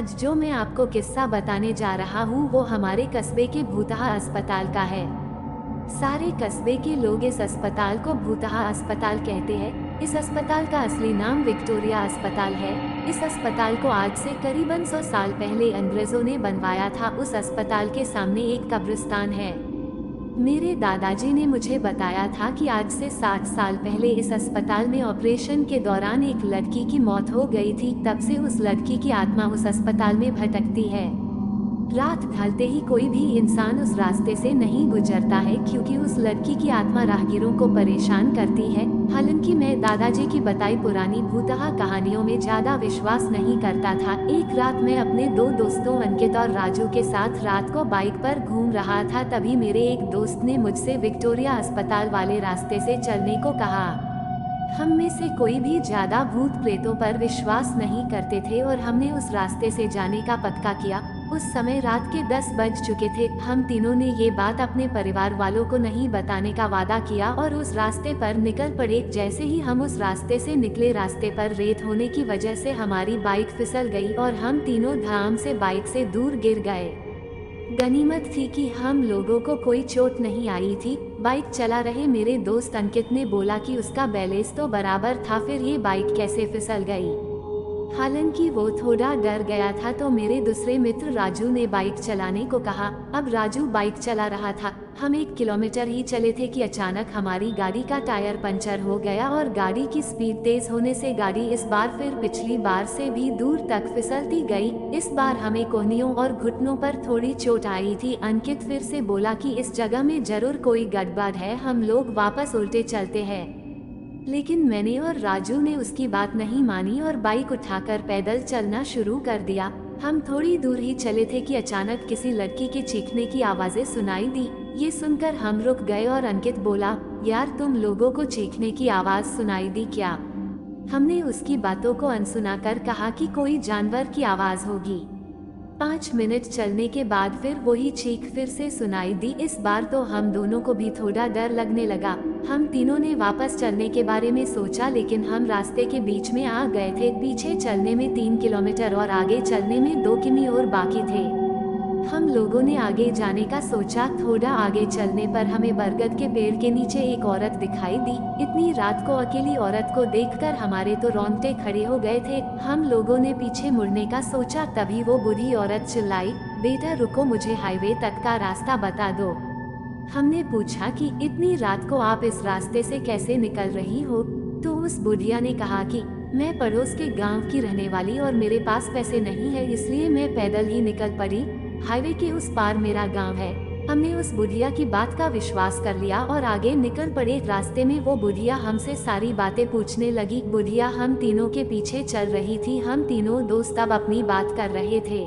आज जो मैं आपको किस्सा बताने जा रहा हूँ वो हमारे कस्बे के भूतहा अस्पताल का है। सारे कस्बे के लोग इस अस्पताल को भूतहा अस्पताल कहते हैं। इस अस्पताल का असली नाम विक्टोरिया अस्पताल है। इस अस्पताल को आज से करीबन 100 साल पहले अंग्रेजों ने बनवाया था। उस अस्पताल के सामने एक कब्रिस्तान है। मेरे दादाजी ने मुझे बताया था कि आज से 60 साल पहले इस अस्पताल में ऑपरेशन के दौरान एक लड़की की मौत हो गई थी। तब से उस लड़की की आत्मा उस अस्पताल में भटकती है। रात ढलते ही कोई भी इंसान उस रास्ते से नहीं गुजरता है क्योंकि उस लड़की की आत्मा राहगीरों को परेशान करती है। हालांकि मैं दादाजी की बताई पुरानी भूतहा कहानियों में ज्यादा विश्वास नहीं करता था। एक रात मैं अपने दो दोस्तों अंकित और राजू के साथ रात को बाइक पर घूम रहा था। तभी मेरे एक दोस्त ने मुझसे विक्टोरिया अस्पताल वाले रास्ते से चलने को कहा। हम में से कोई भी ज्यादा भूत प्रेतों पर विश्वास नहीं करते थे और हमने उस रास्ते से जाने का पक्का किया। उस समय रात के 10 बज चुके थे। हम तीनों ने ये बात अपने परिवार वालों को नहीं बताने का वादा किया और उस रास्ते पर निकल पड़े। जैसे ही हम उस रास्ते से निकले, रास्ते पर रेत होने की वजह से हमारी बाइक फिसल गई और हम तीनों धड़ाम से बाइक से दूर गिर गए। गनीमत थी कि हम लोगों को कोई चोट नहीं आई थी। बाइक चला रहे मेरे दोस्त अंकित ने बोला कि उसका बैलेंस तो बराबर था, फिर ये बाइक कैसे फिसल गई। हालांकि वो थोड़ा डर गया था तो मेरे दूसरे मित्र राजू ने बाइक चलाने को कहा। अब राजू बाइक चला रहा था। हम 1 किलोमीटर ही चले थे कि अचानक हमारी गाड़ी का टायर पंचर हो गया और गाड़ी की स्पीड तेज होने से गाड़ी इस बार फिर पिछली बार से भी दूर तक फिसलती गई। इस बार हमें कोहनियों और घुटनों पर थोड़ी चोट आई थी। अंकित फिर से बोला कि इस जगह में जरूर कोई गड़बड़ है, हम लोग वापस उल्टे चलते हैं। लेकिन मैंने और राजू ने उसकी बात नहीं मानी और बाइक उठाकर पैदल चलना शुरू कर दिया। हम थोड़ी दूर ही चले थे कि अचानक किसी लड़की के चीखने की आवाजें सुनाई दी। ये सुनकर हम रुक गए और अंकित बोला, यार तुम लोगों को चीखने की आवाज सुनाई दी क्या? हमने उसकी बातों को अनसुना कर कहा कि कोई जानवर की आवाज होगी। 5 मिनट चलने के बाद फिर वही चीख फिर से सुनाई दी। इस बार तो हम दोनों को भी थोड़ा डर लगने लगा। हम तीनों ने वापस चलने के बारे में सोचा, लेकिन हम रास्ते के बीच में आ गए थे। पीछे चलने में 3 किलोमीटर और आगे चलने में 2 किमी और बाकी थे। हम लोगों ने आगे जाने का सोचा। थोड़ा आगे चलने पर हमें बरगद के पेड़ के नीचे एक औरत दिखाई दी। इतनी रात को अकेली औरत को देखकर हमारे तो रोंगटे खड़े हो गए थे। हम लोगों ने पीछे मुड़ने का सोचा, तभी वो बूढ़ी औरत चिल्लाई, बेटा रुको, मुझे हाईवे तक का रास्ता बता दो। हमने पूछा कि इतनी रात को आप इस रास्ते से कैसे निकल रही हो? तो उस बुढ़िया ने कहा कि मैं पड़ोस के गांव की रहने वाली और मेरे पास पैसे नहीं है, इसलिए मैं पैदल ही निकल पड़ी। हाईवे के उस पार मेरा गांव है। हमने उस बुढ़िया की बात का विश्वास कर लिया और आगे निकल पड़े। रास्ते में वो बुढ़िया हमसे सारी बातें पूछने लगी। बुढ़िया हम तीनों के पीछे चल रही थी। हम तीनों दोस्त अब अपनी बात कर रहे थे।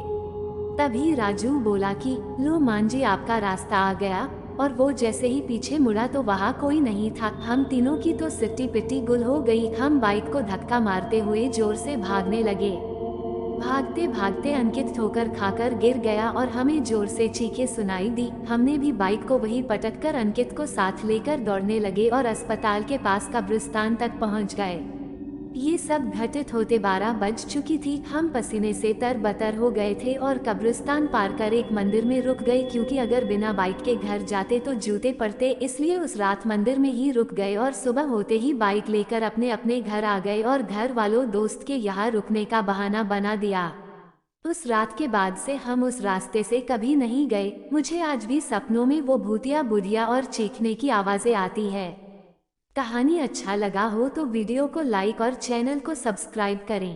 तभी राजू बोला कि लो मान जी, आपका रास्ता आ गया। और वो जैसे ही पीछे मुड़ा तो वहाँ कोई नहीं था। हम तीनों की तो सिट्टी पिट्टी गुल हो गई। हम बाइक को धक्का मारते हुए जोर से भागने लगे। भागते भागते अंकित ठोकर खाकर गिर गया और हमें जोर से चीखें सुनाई दी। हमने भी बाइक को वहीं पटककर अंकित को साथ लेकर दौड़ने लगे और अस्पताल के पास कब्रिस्तान तक पहुंच गए। ये सब घटित होते 12 बज चुकी थी। हम पसीने से तरबतर हो गए थे और कब्रिस्तान पार कर एक मंदिर में रुक गए, क्योंकि अगर बिना बाइक के घर जाते तो जूते पड़ते। इसलिए उस रात मंदिर में ही रुक गए और सुबह होते ही बाइक लेकर अपने अपने घर आ गए और घर वालों दोस्त के यहाँ रुकने का बहाना बना दिया। उस रात के बाद से हम उस रास्ते से कभी नहीं गए। मुझे आज भी सपनों में वो भूतिया बुढ़िया और चीखने की आवाजें आती है। कहानी अच्छा लगा हो तो वीडियो को लाइक और चैनल को सब्सक्राइब करें।